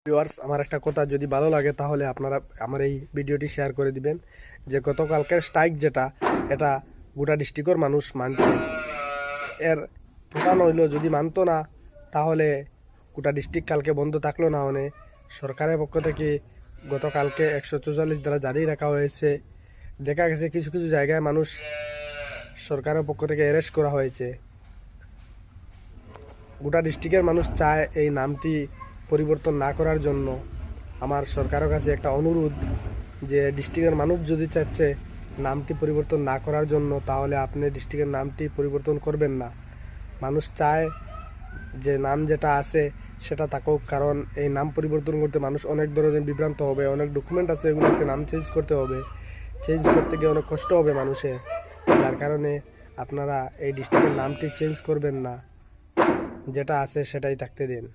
Viewers, আমার একটা কথা যদি ভালো লাগে তাহলে আপনারা আমার এই ভিডিওটি শেয়ার করে দিবেন। যে গতকালকের স্ট্রাইক যেটা, এটা গোটা ডিস্ট্রিক্টের মানুষ মানছে। এর প্রধান হইল যদি মানতো না তাহলে গোটা ডিস্ট্রিক্ট কালকে বন্ধ থাকলো না। মানে সরকারের পক্ষ থেকে গতকালকে 144 দ্বারা জারি রাখা হয়েছে। দেখা গেছে কিছু কিছু জায়গায় মানুষ সরকারের পক্ষ থেকে অ্যারেস্ট করা হয়েছে। গোটা ডিস্ট্রিক্টের মানুষ চায় এই নামটি পরিবর্তন না করার জন্য। আমার সরকারের কাছে একটা অনুরোধ যে ডিস্ট্রিক্টের মানুষ যদি চাচ্ছে নামটি পরিবর্তন না করার জন্য, তাহলে আপনি ডিস্ট্রিক্টের নামটি পরিবর্তন করবেন না। মানুষ চায় যে নাম যেটা আছে সেটা থাকুক, কারণ এই নাম পরিবর্তন করতে মানুষ অনেক ধরনের বিভ্রান্ত হবে। অনেক ডকুমেন্ট আছে, এগুলোতে নাম চেঞ্জ করতে হবে। চেঞ্জ করতে গিয়ে অনেক কষ্ট হবে মানুষের। যার কারণে আপনারা এই ডিস্ট্রিক্টের নামটি চেঞ্জ করবেন না, যেটা আছে সেটাই থাকতে দিন।